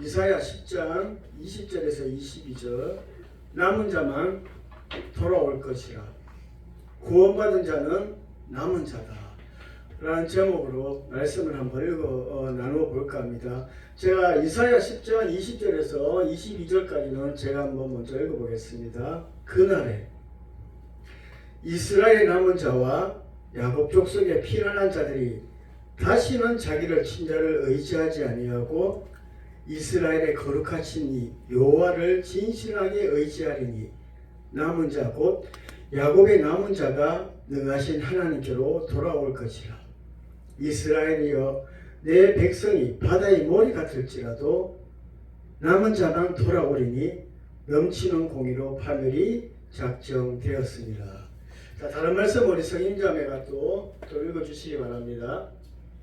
이사야 10장 20절에서 22절 남은 자만 돌아올 것이라 구원받은 자는 남은 자다 라는 제목으로 말씀을 한번 나누어 볼까 합니다. 제가 이사야 10장 20절에서 22절까지는 제가 한번 먼저 읽어보겠습니다. 그날에 이스라엘 남은 자와 야곱 족속의 피난한 자들이 다시는 자기를 친자를 의지하지 아니하고 이스라엘의 거룩하신 이 여호와를 진실하게 의지하리니 남은 자 곧 야곱의 남은 자가 능하신 하나님께로 돌아올 것이라. 이스라엘이여 내 백성이 바다의 모리 같을지라도 남은 자만 돌아오리니 넘치는 공의로 파멸이 작정되었습니다. 자, 다른 말씀 우리 성인자매가 또 읽어주시기 바랍니다.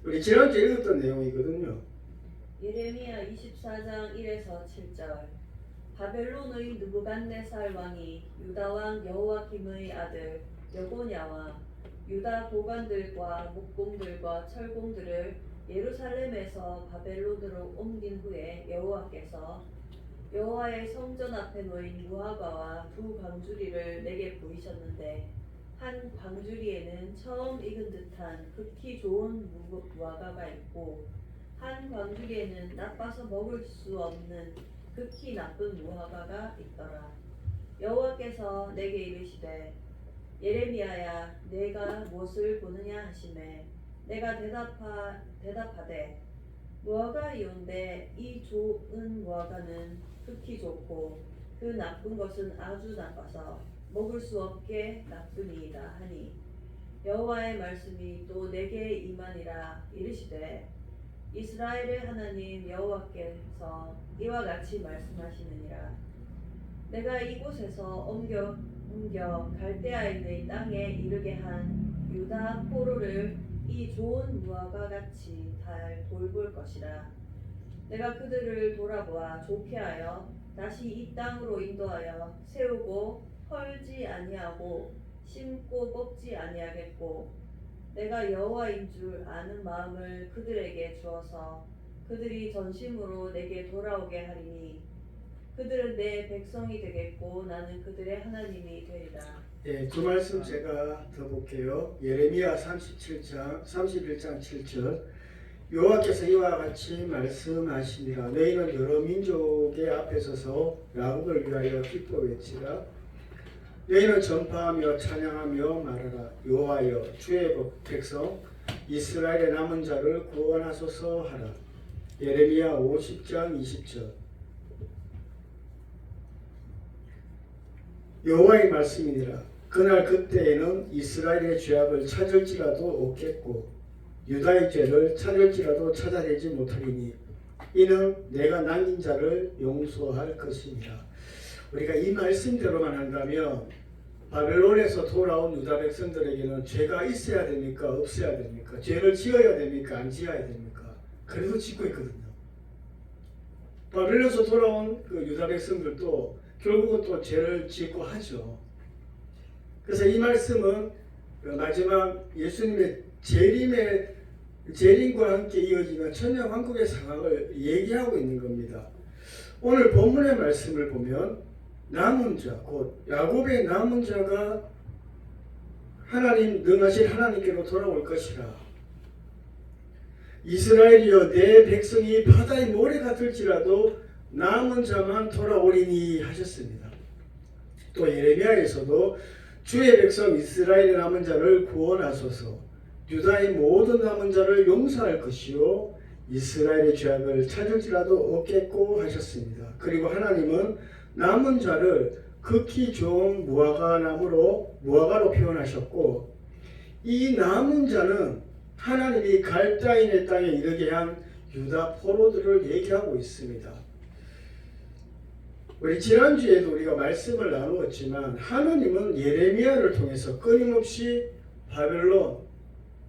우리 지난주에 읽었던 내용이거든요. 예레미야 24장 1에서 7절 바벨론의 느부갓네살 왕이 유다 왕 여호와김의 아들 여고냐와 유다 고관들과 목공들과 철공들을 예루살렘에서 바벨론으로 옮긴 후에 여호와께서 여호와의 성전 앞에 놓인 무화과와 두 광주리를 내게 보이셨는데 한 광주리에는 처음 익은 듯한 극히 좋은 무화과가 있고 한 광주리에는 나빠서 먹을 수 없는 극히 나쁜 무화과가 있더라. 여호와께서 내게 이르시되 예레미야야 내가 무엇을 보느냐 하시매 내가 대답하되 무화과이온데 이 좋은 무화과는 극히 좋고 그 나쁜 것은 아주 나빠서 먹을 수 없게 나쁘니이다 하니 여호와의 말씀이 또 내게 임하니라. 이르시되 이스라엘의 하나님 여호와께서 이와 같이 말씀하시느니라. 내가 이곳에서 옮겨 갈대아인의 땅에 이르게 한 유다 포로를 이 좋은 무화과 같이 잘 돌볼 것이라. 내가 그들을 돌아보아 좋게 하여 다시 이 땅으로 인도하여 세우고 헐지 아니하고 심고 뽑지 아니하겠고 내가 여호와인 줄 아는 마음을 그들에게 주어서 그들이 전심으로 내게 돌아오게 하리니 그들은 내 백성이 되겠고 나는 그들의 하나님이 되리라. 네, 두 말씀 제가 더 볼게요. 예레미야 31장 7절 여호와께서 이와 같이 말씀하시니라. 너희는 여러 민족의 앞에 서서 야곱을 위하여 기뻐 외치라. 너희는 전파하며 찬양하며 말하라. 여호와여 주의 백성 이스라엘의 남은 자를 구원하소서 하라. 예레미야 50장 20절 여호와의 말씀이니라. 그날 그때에는 이스라엘의 죄악을 찾을지라도 없겠고 유다의 죄를 찾을지라도 찾아내지 못하리니 이는 내가 남긴 자를 용서할 것이니라. 우리가 이 말씀대로만 한다면 바벨론에서 돌아온 유다 백성들에게는 죄가 있어야 됩니까? 없어야 됩니까? 죄를 지어야 됩니까? 안 지어야 됩니까? 그래도 짓고 있거든요. 바벨론에서 돌아온 그 유다 백성들도 결국은 또 죄를 짓고 하죠. 그래서 이 말씀은 마지막 예수님의 재림과 함께 이어지는 천년왕국의 상황을 얘기하고 있는 겁니다. 오늘 본문의 말씀을 보면 남은 자, 곧 야곱의 남은 자가 하나님 능하신 하나님께로 돌아올 것이라. 이스라엘이여 내 백성이 바다의 모래 같을지라도 남은 자만 돌아오리니 하셨습니다. 또 예레미야에서도 주의 백성 이스라엘의 남은 자를 구원하소서 유다의 모든 남은 자를 용서할 것이요 이스라엘의 죄악을 찾을지라도 없겠고 하셨습니다. 그리고 하나님은 남은 자를 극히 좋은 무화과로 표현하셨고 이 남은 자는 하나님이 갈대아인의 땅에 이르게 한 유다 포로들을 얘기하고 있습니다. 우리 지난주에도 우리가 말씀을 나누었지만 하나님은 예레미야를 통해서 끊임없이 바벨론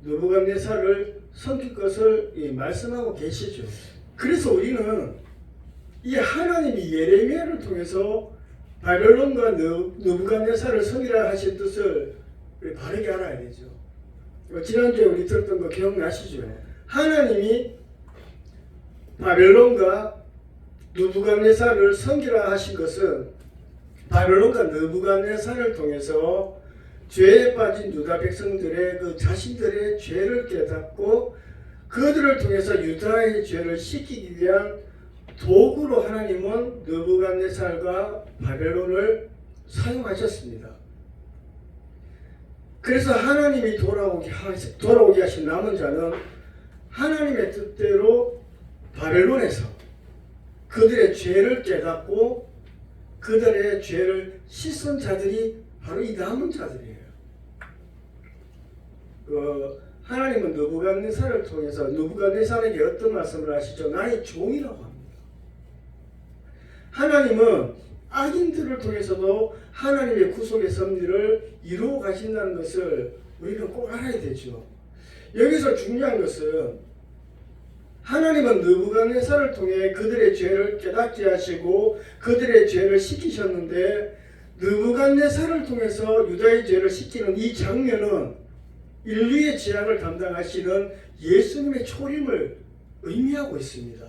느부갓네살을 섬길 것을 말씀하고 계시죠. 그래서 우리는 이 하나님이 예레미야를 통해서 바벨론과 느부갓네살을 섬기라 하신 뜻을 우리 바르게 알아야 되죠. 지난주에 우리 들었던 거 기억나시죠? 하나님이 바벨론과 느부갓네살을 섬기라 하신 것은 바벨론과 느부갓네살을 통해서 죄에 빠진 유다 백성들의 그 자신들의 죄를 깨닫고 그들을 통해서 유다의 죄를 씻기기 위한 도구로 하나님은 느부갓네살과 바벨론을 사용하셨습니다. 그래서 하나님이 돌아오게 하신 남은 자는 하나님의 뜻대로 바벨론에서 그들의 죄를 깨닫고 그들의 죄를 씻은 자들이 바로 이 남은 자들이에요. 하나님은 느부갓네살을 통해서 느부갓네살에게 어떤 말씀을 하시죠? 나의 종이라고 합니다. 하나님은 악인들을 통해서도 하나님의 구속의 섭리를 이루어 가신다는 것을 우리가 꼭 알아야 되죠. 여기서 중요한 것은 하나님은 느부갓네살을 통해 그들의 죄를 깨닫게 하시고 그들의 죄를 씻기셨는데 느부갓네살을 통해서 유다의 죄를 씻기는 이 장면은 인류의 죄악을 담당하시는 예수님의 초림을 의미하고 있습니다.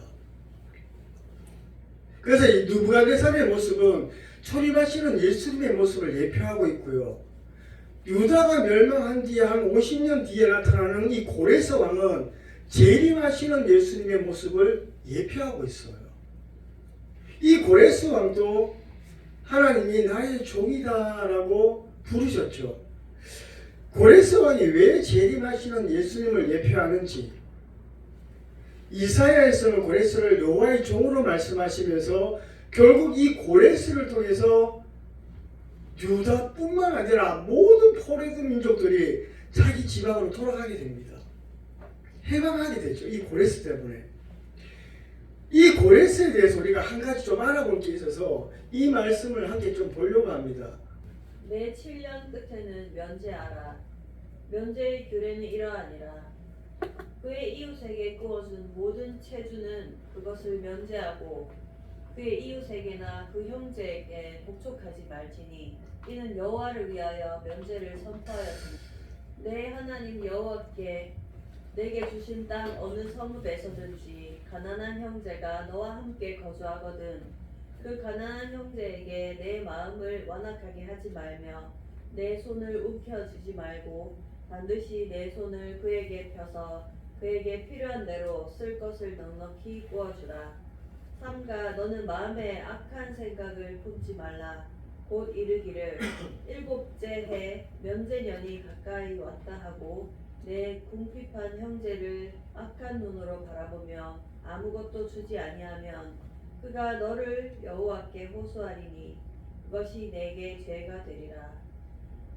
그래서 이 느부갓네살의 모습은 초림하시는 예수님의 모습을 예표하고 있고요. 유다가 멸망한 뒤에 한 50년 뒤에 나타나는 이 고레스 왕은 재림하시는 예수님의 모습을 예표하고 있어요. 이 고레스 왕도 하나님이 나의 종이다라고 부르셨죠. 고레스 왕이 왜 재림하시는 예수님을 예표하는지 이사야에서는 고레스를 여호와의 종으로 말씀하시면서 결국 이 고레스를 통해서 유다뿐만 아니라 모든 포레드 민족들이 자기 지방으로 돌아가게 됩니다. 해방하게 되죠. 이 고레스 때문에. 이 고레스에 대해서 우리가 한 가지 좀 알아볼 게 있어서 이 말씀을 함께 좀 보려고 합니다. 내 7년 끝에는 면제하라. 면제의 규례는 이러하니라. 그의 이웃에게 구워준 모든 체주는 그것을 면제하고 그의 이웃에게나 그 형제에게 복촉하지 말지니 이는 여호와를 위하여 면제를 선포하였으니 내 하나님 여호와께 내게 주신 땅 어느 성읍에서든지 가난한 형제가 너와 함께 거주하거든 그 가난한 형제에게 내 마음을 완악하게 하지 말며 내 손을 움켜쥐지 말고 반드시 내 손을 그에게 펴서 그에게 필요한 대로 쓸 것을 넉넉히 구워주라. 삼가 너는 마음에 악한 생각을 품지 말라. 곧 이르기를 일곱째 해 면제년이 가까이 왔다 하고 내 궁핍한 형제를 악한 눈으로 바라보며 아무것도 주지 아니하면 그가 너를 여호와께 호소하리니 그것이 내게 죄가 되리라.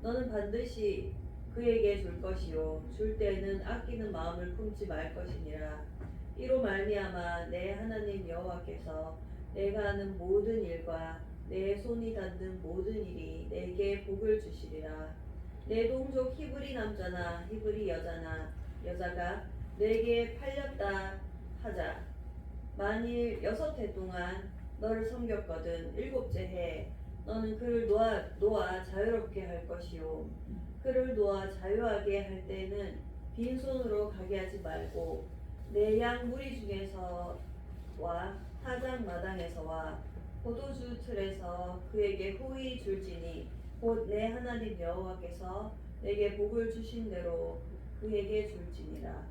너는 반드시 그에게 줄 것이요 줄 때에는 아끼는 마음을 품지 말 것이니라. 이로 말미암아 내 하나님 여호와께서 내가 하는 모든 일과 내 손이 닿는 모든 일이 내게 복을 주시리라. 내 동족 히브리 남자나 히브리 여자가 내게 팔렸다 하자. 만일 6해 동안 너를 섬겼거든 7째 해 너는 그를 놓아 자유롭게 할 것이요 그를 놓아 자유하게 할 때는 빈손으로 가게 하지 말고 내 양 무리 중에서와 타작 마당에서와 포도주 틀에서 그에게 후히 줄지니 곧 내 하나님 여호와께서 내게 복을 주신 대로 그에게 줄지니라.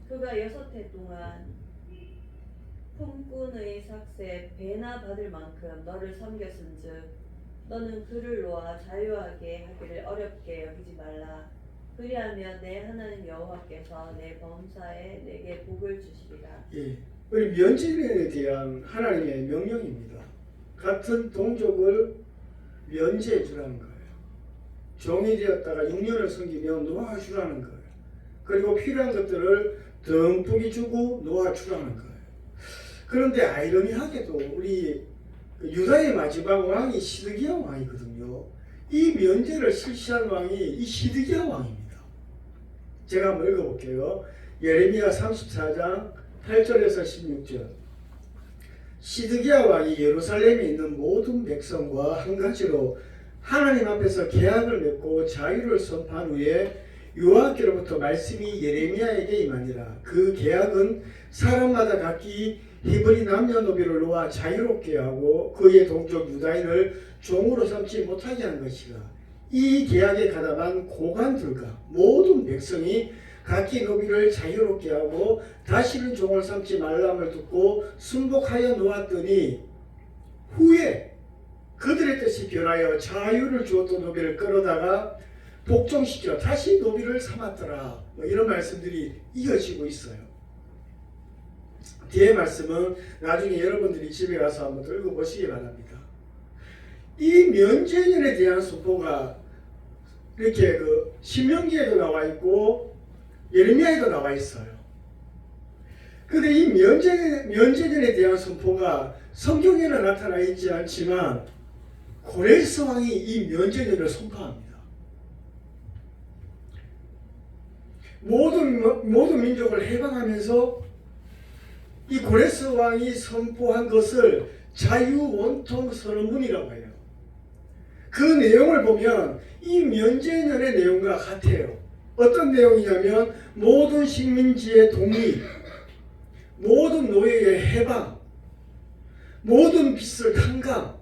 그가 6해 동안 품꾼의 삭세 배나 받을 만큼 너를 섬겼은즉 너는 그를 놓아 자유하게 하기를 어렵게 여기지 말라. 그리하면 내 하나님 여호와께서 내 범사에 내게 복을 주시리라. 예, 우리 면제에 대한 하나님의 명령입니다. 같은 동족을 면제해 주라는 거예요. 종이 되었다가 6년을 섬기면 놓아주라는 거예요. 그리고 필요한 것들을 듬뿍이 주고 놓아주라는 거예요. 그런데 아이러니하게도 우리 유다의 마지막 왕이 시드기야 왕이거든요. 이 면제를 실시한 왕이 이 시드기야 왕입니다. 제가 한번 읽어볼게요. 예레미야 34장 8절에서 16절. 시드기야 왕이 예루살렘에 있는 모든 백성과 한 가지로 하나님 앞에서 계약을 맺고 자유를 선포한 후에 여호와께로부터 말씀이 예레미야에게 임하니라. 그 계약은 사람마다 각기 히브리 남녀노비를 놓아 자유롭게 하고 그의 동족 유다인을 종으로 삼지 못하게 한 것이라. 이 계약에 가담한 고관들과 모든 백성이 각기 노비를 자유롭게 하고 다시는 종을 삼지 말람을 듣고 순복하여 놓았더니 후에 그들의 뜻이 변하여 자유를 주었던 노비를 끌어다가 복종시켜 다시 노비를 삼았더라. 이런 말씀들이 이어지고 있어요. 뒤에 말씀은 나중에 여러분들이 집에 가서 한번 읽어보시기 바랍니다. 이 면제년에 대한 선포가 이렇게 신명기에도 나와 있고 예레미야에도 나와 있어요. 그런데 이 면제년에 대한 선포가 성경에는 나타나 있지 않지만 고레스 왕이 이 면제년을 선포합니다. 모든 민족을 해방하면서 이 고레스 왕이 선포한 것을 자유원통 선언문이라고 해요. 그 내용을 보면 이 면제년의 내용과 같아요. 어떤 내용이냐면 모든 식민지의 독립, 모든 노예의 해방, 모든 빚을 탕감,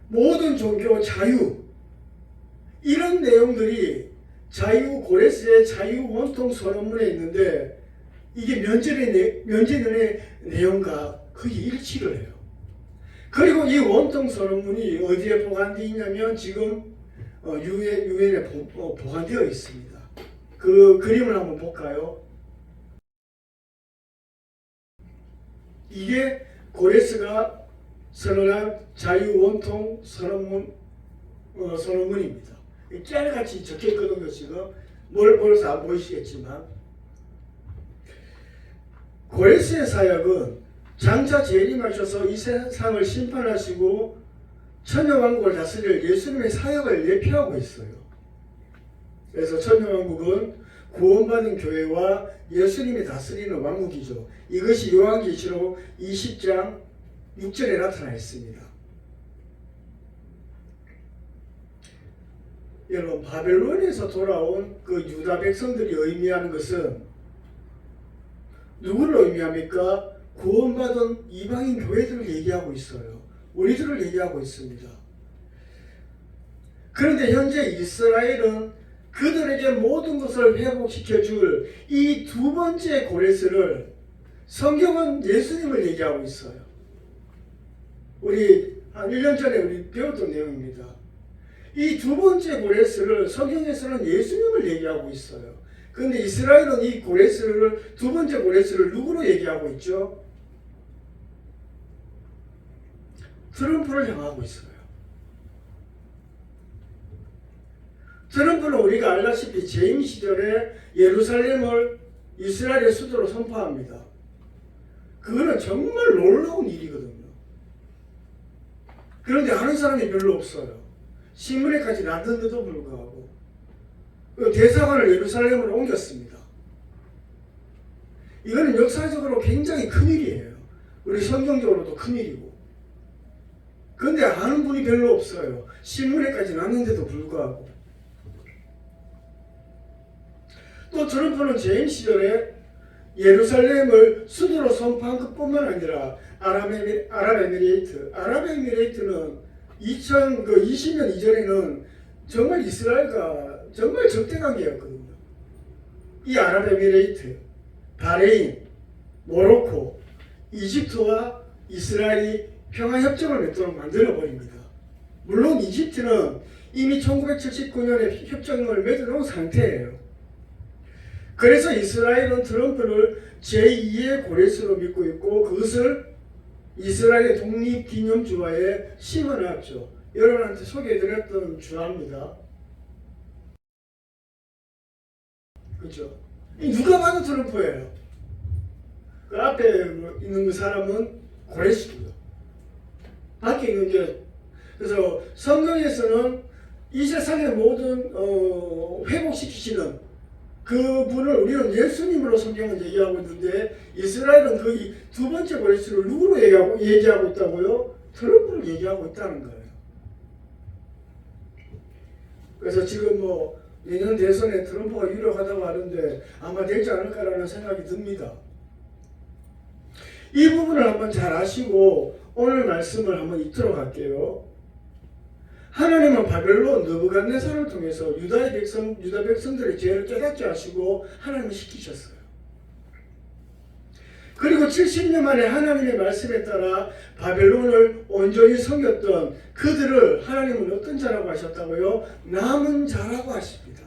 모든 종교 자유, 이런 내용들이 고레스의 자유원통 선언문에 있는데 이게 면제년의 내용과 거의 일치를 해요. 그리고 이 원통 선언문이 어디에 보관되어 있냐면 지금 유엔에 보관되어 있습니다. 그 그림을 한번 볼까요? 이게 고레스가 선언한 자유원통 선언문입니다. 깨알같이 적혀있거든요. 지금 멀어서 안 보이시겠지만 고레스의 사역은 장차 재림하셔서 이 세상을 심판하시고 천년왕국을 다스릴 예수님의 사역을 예표하고 있어요. 그래서 천년왕국은 구원받은 교회와 예수님이 다스리는 왕국이죠. 이것이 요한계시록 20장 6절에 나타나 있습니다. 여러분, 바벨론에서 돌아온 그 유다 백성들이 의미하는 것은 누구를 의미합니까? 구원받은 이방인 교회들을 얘기하고 있어요. 우리들을 얘기하고 있습니다. 그런데 현재 이스라엘은 그들에게 모든 것을 회복시켜 줄 이 두 번째 고레스를 성경은 예수님을 얘기하고 있어요. 우리 한 1년 전에 우리 배웠던 내용입니다. 이 두 번째 고레스를 성경에서는 예수님을 얘기하고 있어요. 그런데 이스라엘은 이 고레스를, 두 번째 고레스를 누구로 얘기하고 있죠? 트럼프를 향하고 있어요. 트럼프는 우리가 알다시피 재임 시절에 예루살렘을 이스라엘의 수도로 선포합니다. 그거는 정말 놀라운 일이거든요. 그런데 아는 사람이 별로 없어요. 신문에까지 났는데도 불구하고 대사관을 예루살렘으로 옮겼습니다. 이거는 역사적으로 굉장히 큰일이에요. 우리 성경적으로도 큰일이고. 그런데 아는 분이 별로 없어요. 신문에까지 났는데도 불구하고. 또 트럼프는 재임 시절에 예루살렘을 수도로 선포한 것뿐만 아니라 아랍에미레이트는 2020년 이전에는 정말 이스라엘과 정말 적대관계였거든요. 이 아랍에미레이트, 바레인, 모로코, 이집트와 이스라엘이 평화협정을 맺도록 만들어버립니다. 물론 이집트는 이미 1979년에 협정을 맺어놓은 상태예요. 그래서 이스라엘은 트럼프를 제2의 고레스로 믿고 있고 그것을 이스라엘의 독립기념주화에 심어놨죠. 여러분한테 소개해드렸던 주화입니다. 그렇죠? 누가 봐도 트럼프예요. 그 앞에 있는 그 사람은 고레스고요. 밖에 있는 게, 그래서 성경에서는 이 세상의 모든 회복시키시는 그분을 우리는 예수님으로 성경은 얘기하고 있는데 이스라엘은 그 두 번째 고레스를 누구로 얘기하고 있다고요? 트럼프를 얘기하고 있다는 거예요. 그래서 지금 내년 대선에 트럼프가 유력하다고 하는데 아마 되지 않을까라는 생각이 듭니다. 이 부분을 한번 잘 아시고 오늘 말씀을 한번 읽도록 할게요. 하나님은 바벨론 느부갓네살을 통해서 유다 백성들의 죄를 깨닫게 하시고 하나님을 시키셨어요. 그리고 70년 만에 하나님의 말씀에 따라 바벨론을 온전히 섬겼던 그들을 하나님은 어떤 자라고 하셨다고요? 남은 자라고 하십니다.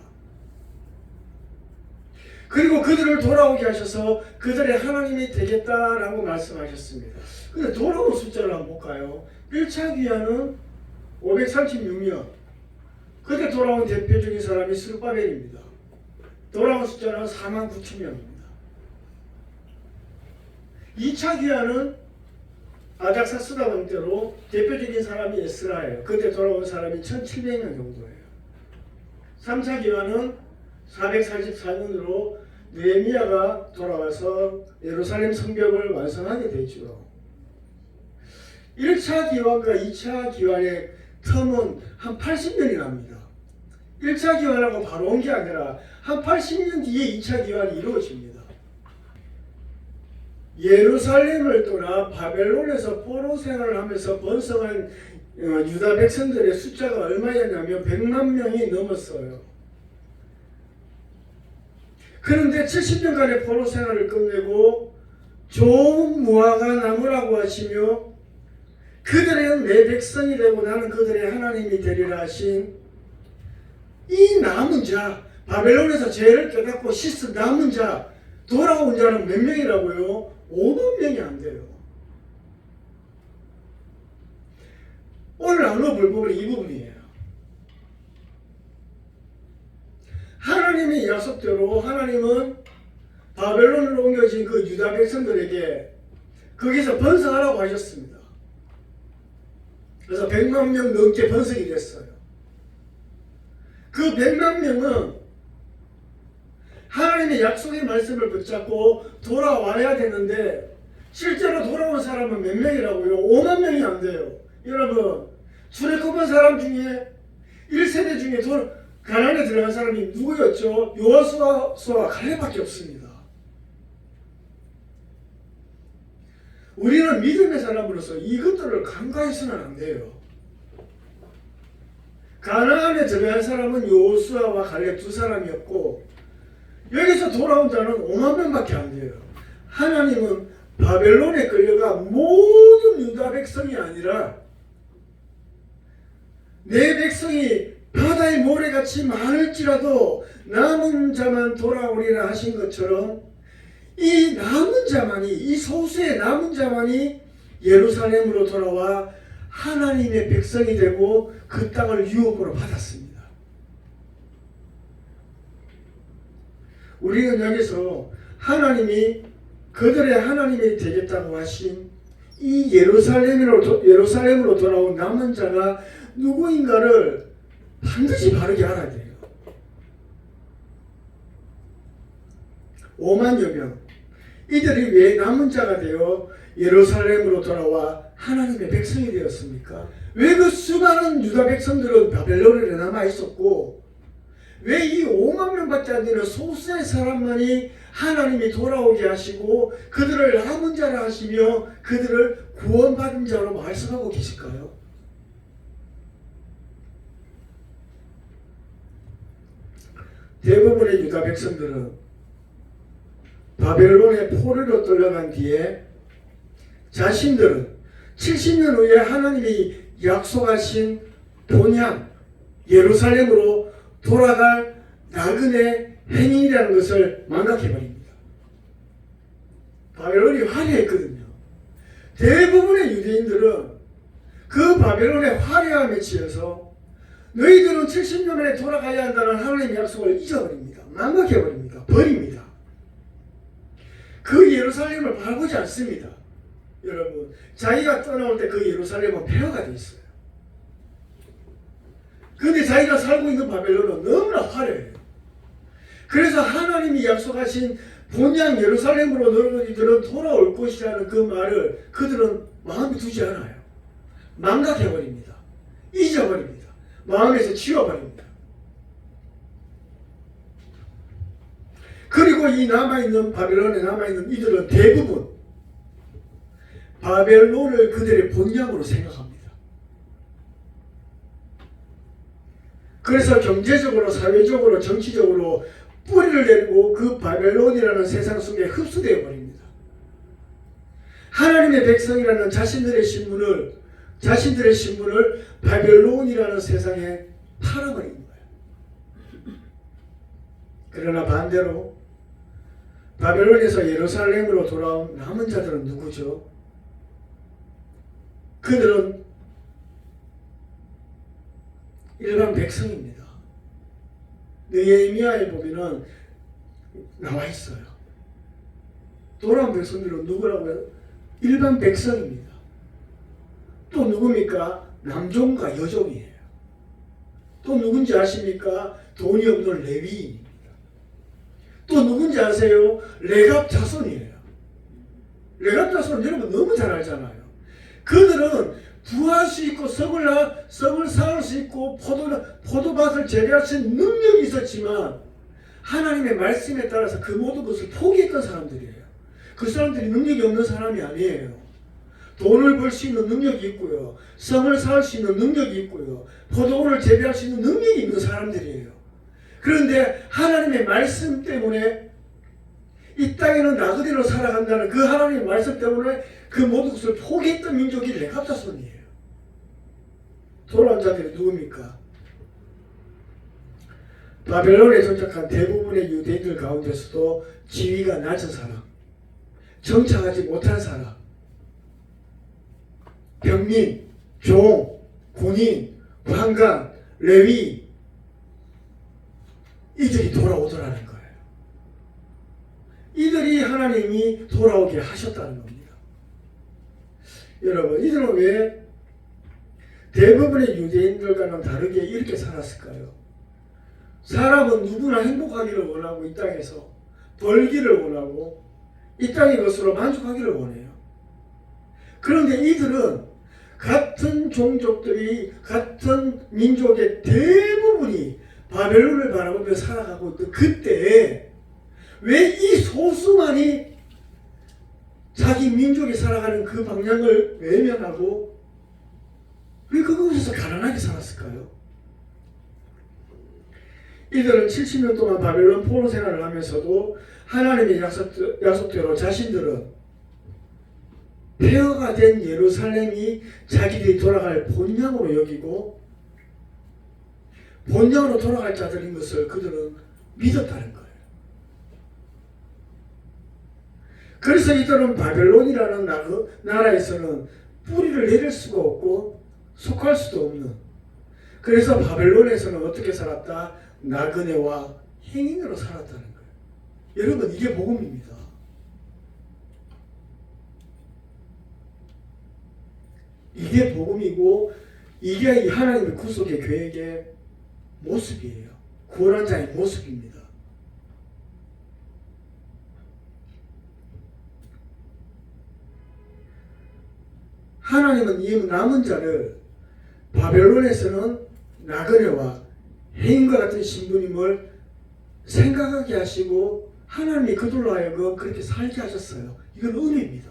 그리고 그들을 돌아오게 하셔서 그들의 하나님이 되겠다라고 말씀하셨습니다. 근데 돌아온 숫자를 한번 볼까요? 1차 귀환은 536명. 그때 돌아온 대표적인 사람이 스룹바벨입니다. 돌아온 숫자는 49,000명입니다. 2차 귀환은 아닥사스다 왕 때로 대표적인 사람이 에스라예요. 그때 돌아온 사람이 1,700명 정도예요. 3차 귀환은 444년으로 느헤미야가 돌아와서 예루살렘 성벽을 완성하게 되죠. 1차 기환과 2차 기환의 텀은 한 80년이 납니다. 1차 기환하고 바로 온 게 아니라 한 80년 뒤에 2차 기환이 이루어집니다. 예루살렘을 떠나 바벨론에서 포로 생활을 하면서 번성한 유다 백성들의 숫자가 얼마였냐면 100만 명이 넘었어요. 그런데 70년간의 포로 생활을 끝내고 좋은 무화과 나무라고 하시며 그들은 내 백성이 되고 나는 그들의 하나님이 되리라 하신 이 남은 자, 바벨론에서 죄를 깨닫고 씻은 남은 자, 돌아온 자는 몇 명이라고요? 5만 명이 안 돼요. 오늘 나눠볼 부분이 이 부분이에요. 하나님의 약속대로 하나님은 바벨론으로 옮겨진 그 유다 백성들에게 거기서 번성하라고 하셨습니다. 그래서 100만 명 넘게 번성이 됐어요. 그 100만 명은 하나님의 약속의 말씀을 붙잡고 돌아와야 되는데 실제로 돌아온 사람은 몇 명이라고요? 5만 명이 안 돼요. 여러분, 출애굽한 사람 중에 1세대 중에 가나안에 들어간 사람이 누구였죠? 여호수아와 갈렙밖에 없습니다. 우리는 믿음의 사람으로서 이것들을 간과해서는 안 돼요. 가나안에 들어간 사람은 여호수아와 갈렙 두 사람이었고 여기서 돌아온 자는 5만 명밖에 안 돼요. 하나님은 바벨론에 끌려가 모든 유다 백성이 아니라 내 백성이 바다의 모래같이 많을지라도 남은 자만 돌아오리라 하신 것처럼 이 남은 자만이, 이 소수의 남은 자만이 예루살렘으로 돌아와 하나님의 백성이 되고 그 땅을 유업으로 받았습니다. 우리는 여기서 하나님이 그들의 하나님이 되겠다고 하신 이 예루살렘으로 돌아온 남은 자가 누구인가를 반드시 바르게 알아야 돼요. 5만여 명. 이들이 왜 남은 자가 되어 예루살렘으로 돌아와 하나님의 백성이 되었습니까? 왜 그 수많은 유다 백성들은 바벨론에 남아 있었고 왜 이 5만 명밖에 안 되는 소수의 사람만이 하나님이 돌아오게 하시고 그들을 남은 자라 하시며 그들을 구원받은 자로 말씀하고 계실까요? 대부분의 유다 백성들은 바벨론의 포로로 끌려간 뒤에 자신들은 70년 후에 하나님이 약속하신 본향 예루살렘으로 돌아갈 나그네 행인이라는 것을 망각해버립니다. 바벨론이 화려했거든요. 대부분의 유대인들은 그 바벨론의 화려함에 취해서 너희들은 70년 만에 돌아가야 한다는 하나님의 약속을 잊어버립니다. 망각해버립니다. 버립니다. 그 예루살렘을 바라보지 않습니다. 여러분, 자기가 떠나올 때 그 예루살렘은 폐허가 되어 있어요. 그런데 자기가 살고 있는 바벨론은 너무나 화려해요. 그래서 하나님이 약속하신 본향 예루살렘으로 너희들은 돌아올 것이라는 그 말을 그들은 마음에 두지 않아요. 망각해버립니다. 잊어버립니다. 마음에서 지워버립니다. 그리고 이 남아있는 바벨론에 남아있는 이들은 대부분 바벨론을 그들의 본향으로 생각합니다. 그래서 경제적으로, 사회적으로, 정치적으로 뿌리를 내리고 그 바벨론이라는 세상 속에 흡수되어 버립니다. 하나님의 백성이라는 자신들의 신분을 바벨론이라는 세상에 팔아버린 거예요. 그러나 반대로 바벨론에서 예루살렘으로 돌아온 남은 자들은 누구죠? 그들은 일반 백성입니다. 느헤미야에 보면은 나와 있어요. 돌아온 백성들은 누구라고요? 일반 백성입니다. 또 누굽니까? 남종과 여종이에요. 또 누군지 아십니까? 돈이 없는 레위인입니다. 또 누군지 아세요? 레갑 자손이에요. 레갑 자손은 여러분 너무 잘 알잖아요. 그들은 부할 수 있고 썩을 쌓을 수 있고 포도밭을 재배할 수 있는 능력이 있었지만 하나님의 말씀에 따라서 그 모든 것을 포기했던 사람들이에요. 그 사람들이 능력이 없는 사람이 아니에요. 돈을 벌 수 있는 능력이 있고요. 성을 쌓을 수 있는 능력이 있고요. 포도원을 재배할 수 있는 능력이 있는 사람들이에요. 그런데 하나님의 말씀 때문에 이 땅에는 나 그대로 살아간다는 그 하나님의 말씀 때문에 그 모든 것을 포기했던 민족이 레갑 자손이에요. 돌아온 자들이 누굽니까? 바벨론에 정착한 대부분의 유대인들 가운데서도 지위가 낮은 사람, 정착하지 못한 사람, 병민, 종, 군인, 환관, 레위 이들이 돌아오더라는 거예요. 이들이 하나님이 돌아오게 하셨다는 겁니다. 여러분, 이들은 왜 대부분의 유대인들과는 다르게 이렇게 살았을까요? 사람은 누구나 행복하기를 원하고 이 땅에서 벌기를 원하고 이 땅의 것으로 만족하기를 원해요. 그런데 이들은 같은 종족들이 같은 민족의 대부분이 바벨론을 바라보며 살아가고 있던 그때에 왜 이 소수만이 자기 민족이 살아가는 그 방향을 외면하고 왜 그곳에서 가난하게 살았을까요? 이들은 70년 동안 바벨론 포로 생활을 하면서도 하나님의 약속대로 자신들은 폐허가 된 예루살렘이 자기들이 돌아갈 본향으로 여기고 본향으로 돌아갈 자들인 것을 그들은 믿었다는 거예요. 그래서 이들은 바벨론이라는 나라에서는 뿌리를 내릴 수가 없고 속할 수도 없는, 그래서 바벨론에서는 어떻게 살았다? 나그네와 행인으로 살았다는 거예요. 여러분, 이게 복음입니다. 이게 복음이고 이게 하나님의 구속의 계획의 모습이에요. 구원한 자의 모습입니다. 하나님은 이 남은 자를 바벨론에서는 나그네와 해인과 같은 신부님을 생각하게 하시고 하나님이 그들로 하여금 그렇게 살게 하셨어요. 이건 은혜입니다.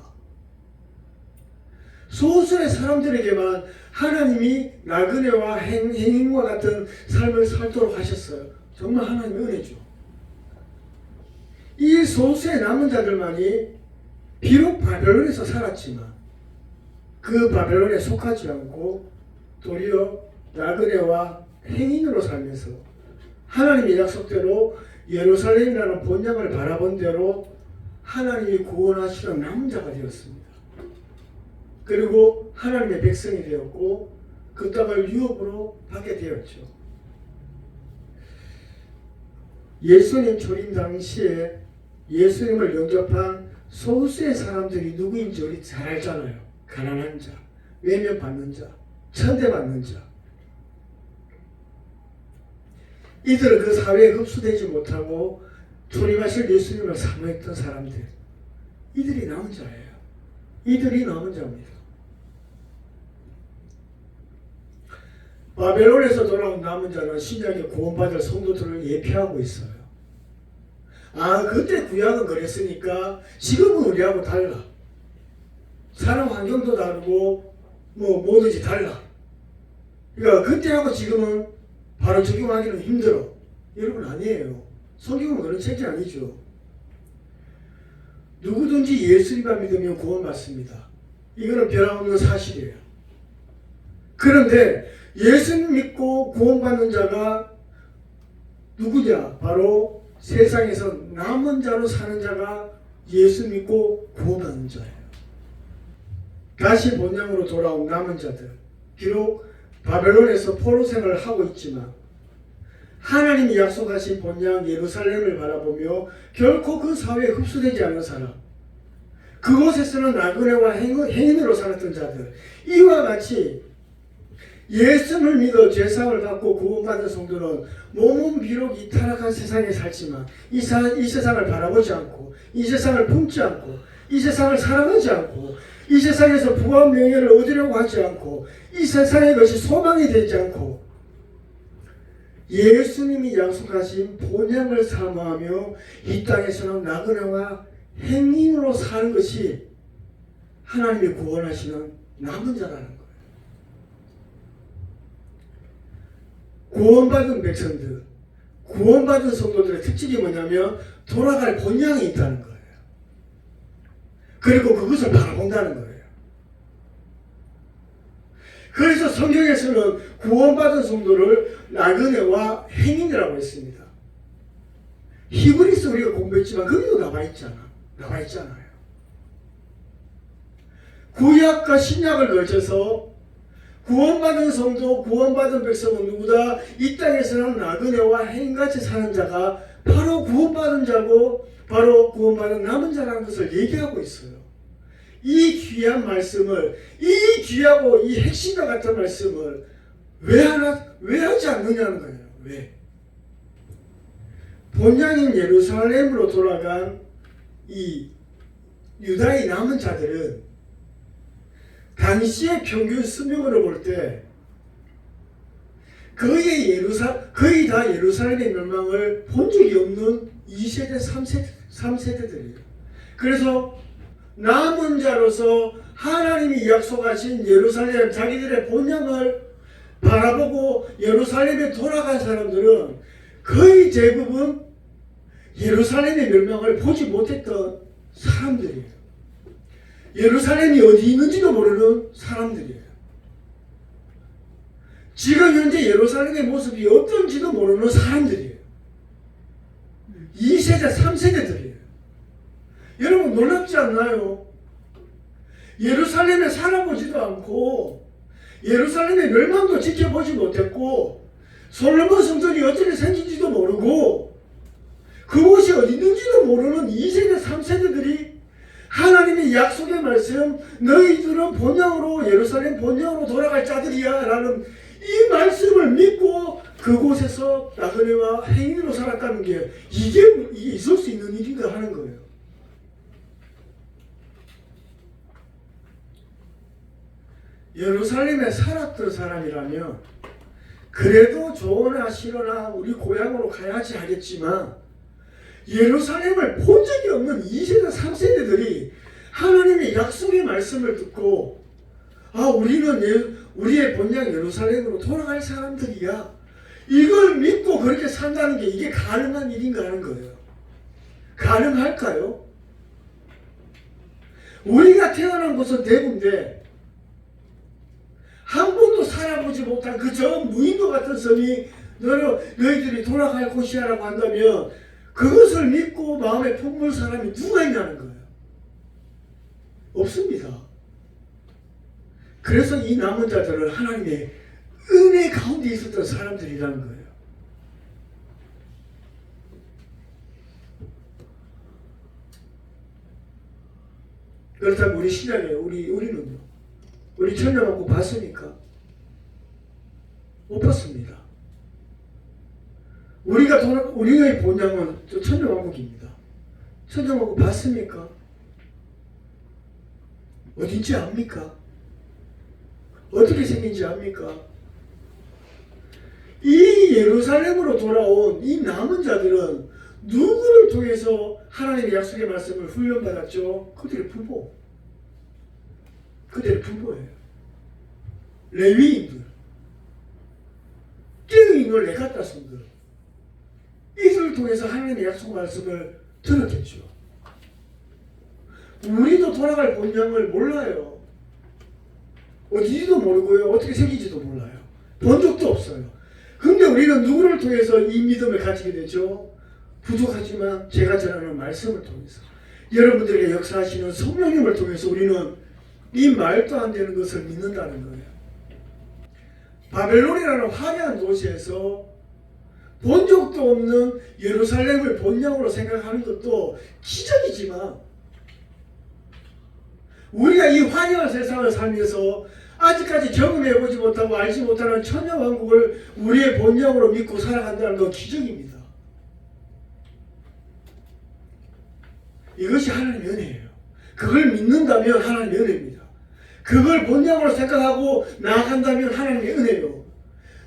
소수의 사람들에게만 하나님이 나그네와 행인과 같은 삶을 살도록 하셨어요. 정말 하나님의 은혜죠. 이 소수의 남은 자들만이 비록 바벨론에서 살았지만 그 바벨론에 속하지 않고 도리어 나그네와 행인으로 살면서 하나님의 약속대로 예루살렘이라는 본향을 바라본 대로 하나님이 구원하시는 남은 자가 되었습니다. 그리고 하나님의 백성이 되었고 그 땅을 유업으로 받게 되었죠. 예수님 초림 당시에 예수님을 영접한 소수의 사람들이 누구인지 우리 잘 알잖아요. 가난한 자, 외면받는 자, 천대받는 자. 이들은 그 사회에 흡수되지 못하고 초림하실 예수님을 사모했던 사람들, 이들이 남은 자예요. 이들이 남은 자입니다. 바벨론에서 돌아온 남은 자는 신약에 구원받을 성도들을 예표하고 있어요. 아, 그때 구약은 그랬으니까 지금은 우리하고 달라. 사는 환경도 다르고 뭐 뭐든지 달라. 그러니까 그때하고 지금은 바로 적용하기는 힘들어. 여러분 아니에요. 성경은 그런 책이 아니죠. 누구든지 예수님만 믿으면 구원받습니다. 이거는 변함없는 사실이에요. 그런데 예수님 믿고 구원받는 자가 누구냐? 바로 세상에서 남은 자로 사는 자가 예수 믿고 구원받는 자예요. 다시 본향으로 돌아온 남은 자들. 비록 바벨론에서 포로 생활을 하고 있지만 하나님이 약속하신 본향 예루살렘을 바라보며 결코 그 사회에 흡수되지 않은 사람, 그곳에서는 나그네와 행인으로 살았던 자들, 이와 같이 예수를 믿어 죄사함을 받고 구원받은 성도는 몸은 비록 이 타락한 세상에 살지만 이 세상을 바라보지 않고 이 세상을 품지 않고 이 세상을 사랑하지 않고 이 세상에서 부와 명예를 얻으려고 하지 않고 이 세상의 것이 소망이 되지 않고 예수님이 약속하신 본향을 사모하며 이 땅에서는 나그네와 행인으로 사는 것이 하나님이 구원하시는 남은 자라는 거예요. 구원받은 백성들, 구원받은 성도들의 특징이 뭐냐면 돌아갈 본향이 있다는 거예요. 그리고 그것을 바라본다는 거예요. 그래서 성경에서는 구원받은 성도를 나그네와 행인이라고 했습니다. 히브리서 우리가 공부했지만 거기도 나와 있잖아요. 구약과 신약을 걸쳐서 구원받은 성도, 구원받은 백성은 누구다? 이 땅에서는 나그네와 행인같이 사는 자가 바로 구원받은 자고 바로 구원받은 남은 자라는 것을 얘기하고 있어요. 이 귀한 말씀을, 이 귀하고 이 핵심과 같은 말씀을 왜 하지 않느냐는 거예요. 왜? 본향인 예루살렘으로 돌아간 이 유다의 남은 자들은 당시의 평균 수명으로 볼 때 거의 다 예루살렘의 멸망을 본 적이 없는 2세대, 3세대들이에요. 그래서 남은 자로서 하나님이 약속하신 예루살렘, 자기들의 본향을 바라보고 예루살렘에 돌아간 사람들은 거의 대부분 예루살렘의 멸망을 보지 못했던 사람들이에요. 예루살렘이 어디 있는지도 모르는 사람들이에요. 지금 현재 예루살렘의 모습이 어떤지도 모르는 사람들이에요. 2세대, 3세대들이에요. 여러분 놀랍지 않나요? 예루살렘에 살아보지도 않고 예루살렘의 멸망도 지켜보지 못했고 솔로몬 성전이 어떻게 생긴지도 모르고 그곳이 어디 있는지도 모르는 2세대, 3세대들이 하나님의 약속의 말씀, 너희들은 본향으로 예루살렘 본향으로 돌아갈 자들이야 라는 이 말씀을 믿고 그곳에서 나그네와 행인으로 살았다는 게 이게 있을 수 있는 일인가 하는 거예요. 예루살렘에 살았던 사람이라면 그래도 좋으나 싫으나 우리 고향으로 가야지 하겠지만 예루살렘을 본 적이 없는 2세대, 3세대들이 하나님의 약속의 말씀을 듣고 우리는 우리의 본향 예루살렘으로 돌아갈 사람들이야. 이걸 믿고 그렇게 산다는 게 이게 가능한 일인가 하는 거예요. 가능할까요? 우리가 태어난 곳은 대구인데 한 번도 살아보지 못한 그저 무인도 같은 섬이 너희들이 돌아갈 곳이야라고 한다면 그것을 믿고 마음에 품을 사람이 누가 있냐는 거예요. 없습니다. 그래서 이 남은 자들은 하나님의 은혜 가운데 있었던 사람들이라는 거예요. 그렇다면 우리 신앙에 우리는요? 우리 천년왕국 봤습니까? 못 봤습니다. 우리의 본향은 천년왕국입니다. 천년왕국 봤습니까? 어딘지 압니까? 어떻게 생긴지 압니까? 이 예루살렘으로 돌아온 이 남은 자들은 누구를 통해서 하나님의 약속의 말씀을 훈련받았죠? 그들의 부모. 그들의 부모예요. 레위인들, 깨어있는 레가타손들, 이들을 통해서 하나님의 약속 말씀을 들었겠죠. 우리도 돌아갈 본향을 몰라요. 어디지도 모르고요. 어떻게 생기지도 몰라요. 본 적도 없어요. 근데 우리는 누구를 통해서 이 믿음을 가지게 되죠? 부족하지만 제가 전하는 말씀을 통해서, 여러분들에게 역사하시는 성령님을 통해서 우리는 이 말도 안 되는 것을 믿는다는 거예요. 바벨론이라는 화려한 도시에서 본 적도 없는 예루살렘을 본향으로 생각하는 것도 기적이지만, 우리가 이 화려한 세상을 살면서 아직까지 경험해보지 못하고 알지 못하는 천년왕국을 우리의 본향으로 믿고 살아간다는 건 기적입니다. 이것이 하나님의 은혜예요. 그걸 믿는다면 하나님의 은혜입니다. 그걸 본향으로 생각하고 나아간다면 하나님의 은혜요.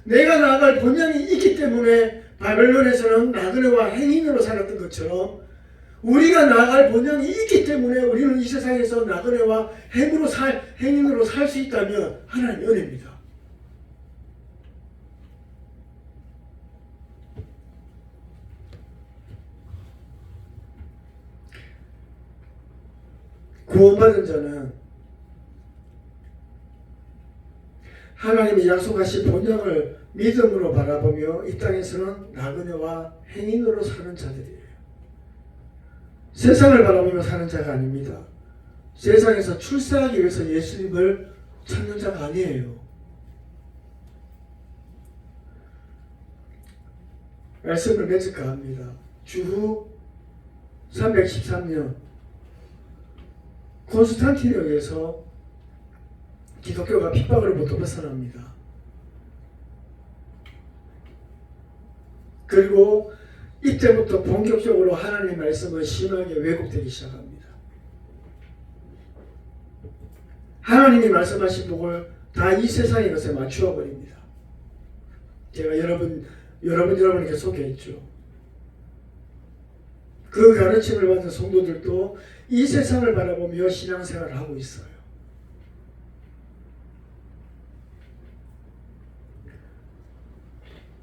내가 나아갈 본향이 있기 때문에 바벨론에서는 나그네와 행인으로 살았던 것처럼, 우리가 나아갈 본향이 있기 때문에 우리는 이 세상에서 나그네와 행인으로 살 수 있다면 하나님의 은혜입니다. 구원받은 자는 하나님이 약속하신 본향을 믿음으로 바라보며 이 땅에서는 나그네와 행인으로 사는 자들이에요. 세상을 바라보며 사는 자가 아닙니다. 세상에서 출세하기 위해서 예수님을 찾는 자가 아니에요. 말씀을 맺을까 합니다. 주후 313년 콘스탄티노에서 기독교가 핍박으로부터 벗어납니다. 그리고 이때부터 본격적으로 하나님의 말씀은 심하게 왜곡되기 시작합니다. 하나님이 말씀하신 복을 다 이 세상의 것에 맞추어 버립니다. 제가 여러분에게 소개했죠. 그 가르침을 받은 성도들도 이 세상을 바라보며 신앙생활을 하고 있어요.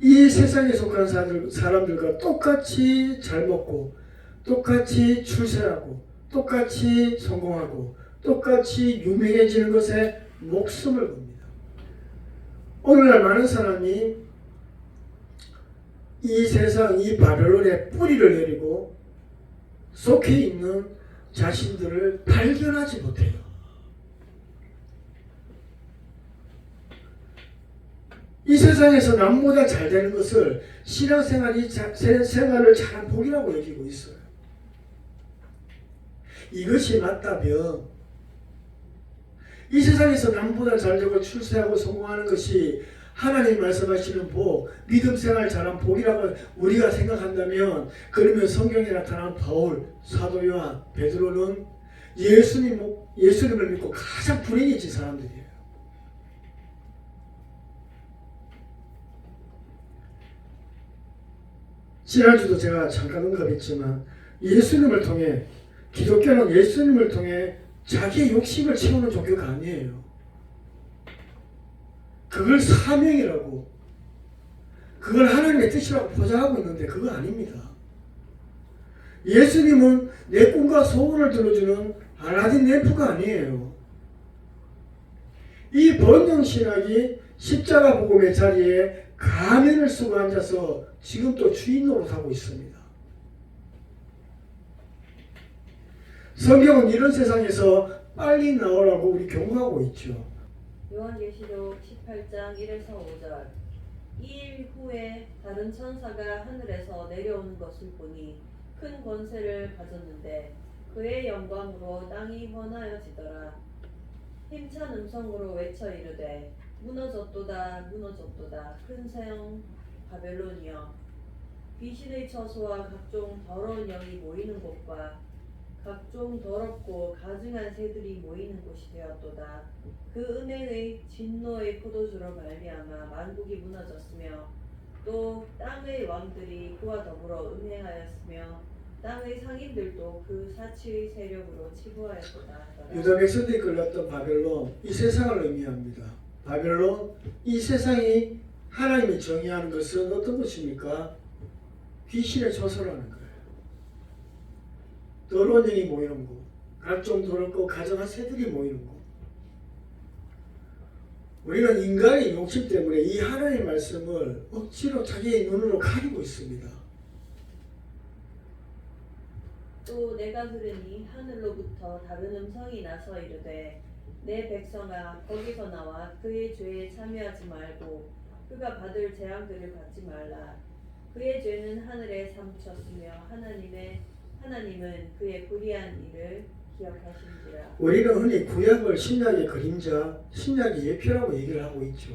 이 세상에 속한 사람들과 똑같이 잘 먹고, 똑같이 출세하고, 똑같이 성공하고, 똑같이 유명해지는 것에 목숨을 겁니다. 오늘날 많은 사람이 이 세상, 이 바벨론의 뿌리를 내리고 속해 있는 자신들을 발견하지 못해요. 이 세상에서 남보다 잘 되는 것을 신앙생활을 잘한 복이라고 여기고 있어요. 이것이 맞다면 이 세상에서 남보다 잘 되고 출세하고 성공하는 것이 하나님 말씀하시는 복, 믿음 생활 잘한 복이라고 우리가 생각한다면, 그러면 성경에 나타난 바울, 사도 요한, 베드로는 예수님을 믿고 가장 불행해진 사람들이에요. 지난주도 제가 잠깐 언급했지만, 예수님을 통해, 기독교는 예수님을 통해 자기의 욕심을 채우는 종교가 아니에요. 그걸 사명이라고, 그걸 하나님의 뜻이라고 포장하고 있는데 그거 아닙니다. 예수님은 내 꿈과 소원을 들어주는 알라딘 램프가 아니에요. 이 번영신학이 십자가 복음의 자리에 가면을 쓰고 앉아서 지금 또 주인 노릇하고 있습니다. 성경은 이런 세상에서 빨리 나오라고 우리 경고하고 있죠. 요한계시록 18장 1에서 5절. 2일 후에 다른 천사가 하늘에서 내려오는 것을 보니 큰 권세를 가졌는데 그의 영광으로 땅이 헌하여지더라. 힘찬 음성으로 외쳐 이르되 무너졌도다 무너졌도다 큰 성 바벨론이여, 귀신의 처소와 각종 더러운 영이 모이는 곳과 각종 더럽고 가증한 새들이 모이는 곳이 되었도다. 그 음행의 진노의 포도주로 말미암아 만국이 무너졌으며 또 땅의 왕들이 그와 더불어 음행하였으며 땅의 상인들도 그 사치의 세력으로 치부하였도다 하더라. 유다 백성들이 끌렸던 바벨론, 이 세상을 의미합니다. 바벨론, 이 세상이 하나님이 정의하는 것은 어떤 것입니까? 귀신의 처소라는 거예요. 더러운 영이 모이는 곳, 각종 더럽고 가증한 새들이 모이는 곳. 우리는 인간의 욕심 때문에 이 하나님의 말씀을 억지로 자기의 눈으로 가리고 있습니다. 또 내가 들으니 하늘로부터 다른 음성이 나서 이르되 내 백성아 거기서 나와 그의 죄에 참여하지 말고 그가 받을 재앙들을 받지 말라. 그의 죄는 하늘에 삼쳤으며 하나님은 그의 불의한 일을 기억하신지라. 우리는 흔히 구약을 신약의 그림자, 신약의 예표라고 얘기를 하고 있죠.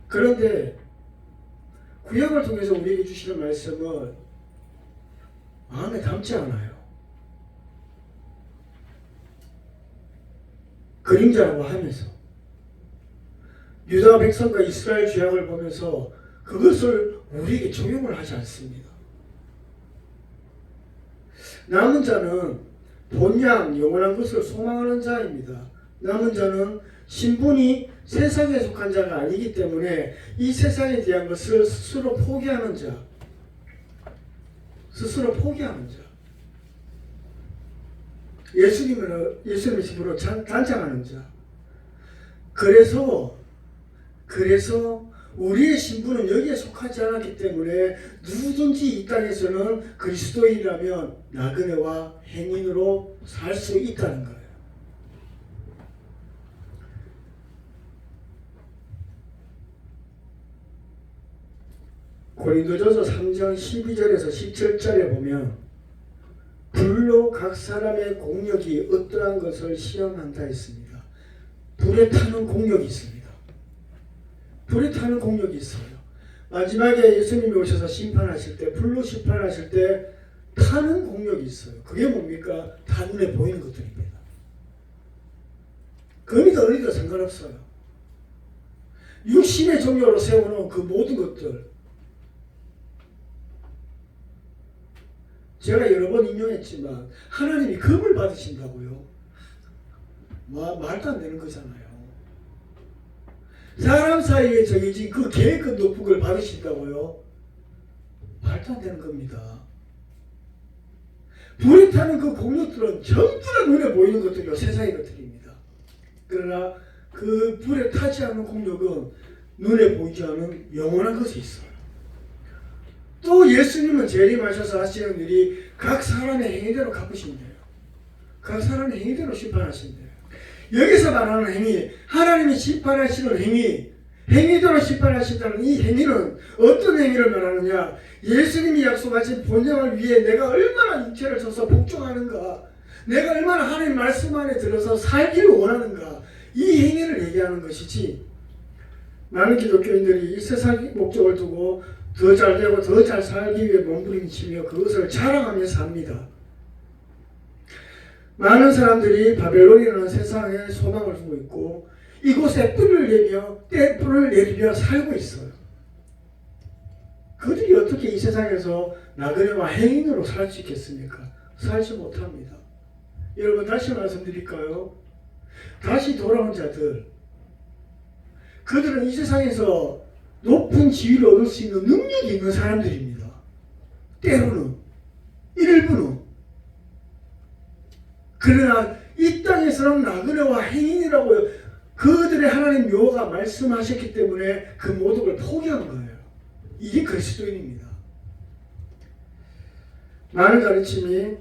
그런데 구약을 통해서 우리에게 주시는 말씀을 마음에 담지 않아요. 그림자라고 하면서 유다 백성과 이스라엘 죄악을 보면서 그것을 우리에게 적용을 하지 않습니다. 남은 자는 본향 영원한 것을 소망하는 자입니다. 남은 자는 신분이 세상에 속한 자가 아니기 때문에 이 세상에 대한 것을 스스로 포기하는 자, 스스로 포기하는 자, 예수님의 집으로 단장하는 자. 그래서 우리의 신분은 여기에 속하지 않았기 때문에 누구든지 이 땅에서는 그리스도인이라면 나그네와 행인으로 살 수 있다는 거예요. 고린도전서 3장 12절에서 17절에 보면 불로 각 사람의 공력이 어떠한 것을 시험한다 했습니다. 불에 타는 공력이 있습니다. 불에 타는 공력이 있어요. 마지막에 예수님이 오셔서 심판하실 때, 불로 심판하실 때 타는 공력이 있어요. 그게 뭡니까? 다 눈에 보이는 것들입니다. 금이든 은이든 상관없어요. 육신의 종교로 세우는 그 모든 것들, 제가 여러 번 인용했지만 하나님이 금을 받으신다고요? 말도 안 되는 거잖아요. 사람 사이에 정해진 그 계급 높은 걸 받으신다고요? 말도 안 되는 겁니다. 불에 타는 그 공력들은 전부 다 눈에 보이는 것들이요, 세상의 것들입니다. 그러나 그 불에 타지 않는 공력은 눈에 보이지 않은 영원한 것이 있어요. 또 예수님은 재림하셔서 하시는 일이 각 사람의 행위대로 갚으신대요. 각 사람의 행위대로 심판하신대요. 여기서 말하는 행위, 하나님이 심판하시는 행위대로 심판하신다는 이 행위는 어떤 행위를 말하느냐? 예수님이 약속하신 본향을 위해 내가 얼마나 육체를 쳐서 복종하는가, 내가 얼마나 하나님 말씀 안에 들어서 살기를 원하는가, 이 행위를 얘기하는 것이지, 많은 기독교인들이 이 세상 목적을 두고 더 잘되고 더 잘 살기 위해 몸부림치며 그것을 자랑하며 삽니다. 많은 사람들이 바벨론이라는 세상에 소망을 두고 있고 이곳에 뿔을 내리며 살고 있어요. 그들이 어떻게 이 세상에서 나그네와 행인으로 살 수 있겠습니까? 살지 못합니다. 여러분, 다시 말씀드릴까요? 다시 돌아온 자들, 그들은 이 세상에서 높은 지위를 얻을 수 있는 능력이 있는 사람들입니다. 때로는, 일부는. 그러나 이 땅에서는 나그네와 행인이라고 그들의 하나님 묘가 말씀하셨기 때문에 그 모든 걸 포기한 거예요. 이게 그리스도인입니다. 많은 가르침이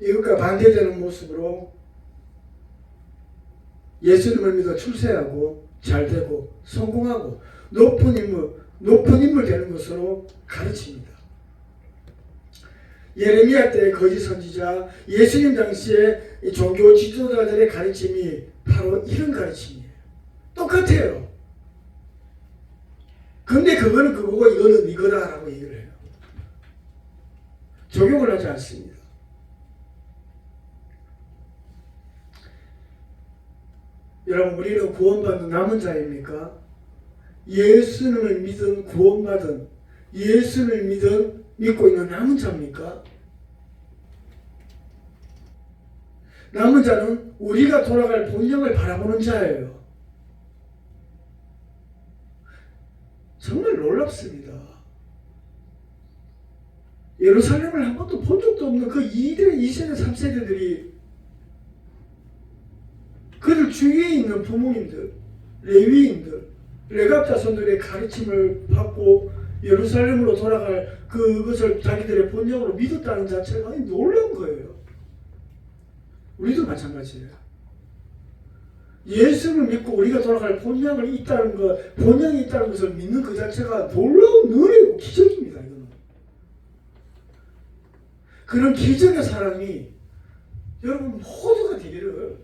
이것과 반대되는 모습으로 예수님을 믿어 출세하고 잘되고 성공하고 높은 인물 되는 것으로 가르칩니다. 예레미야 때의 거짓 선지자, 예수님 당시에 종교 지도자들의 가르침이 바로 이런 가르침이에요. 똑같아요. 근데 그거는 그거고 이거는 이거다라고 얘기를 해요. 적용을 하지 않습니다. 여러분, 우리는 구원받은 남은 자입니까? 예수님을 믿은 구원받은 예수를 믿고 있는 남은 자입니까? 남은 자는 우리가 돌아갈 본령을 바라보는 자예요. 정말 놀랍습니다. 예루살렘을 한 번도 본 적도 없는 그 2세대, 3세대들이 그들 주위에 있는 부모님들, 레위인들, 레갑 자손들의 가르침을 받고 예루살렘으로 돌아갈 그것을 자기들의 본령으로 믿었다는 자체가 놀라운 거예요. 우리도 마찬가지예요. 예수를 믿고 우리가 돌아갈 본향이 있다는 것을 믿는 그 자체가 놀라운 은혜고 기적입니다. 이거는. 그런 기적의 사람이 여러분 모두가 되기를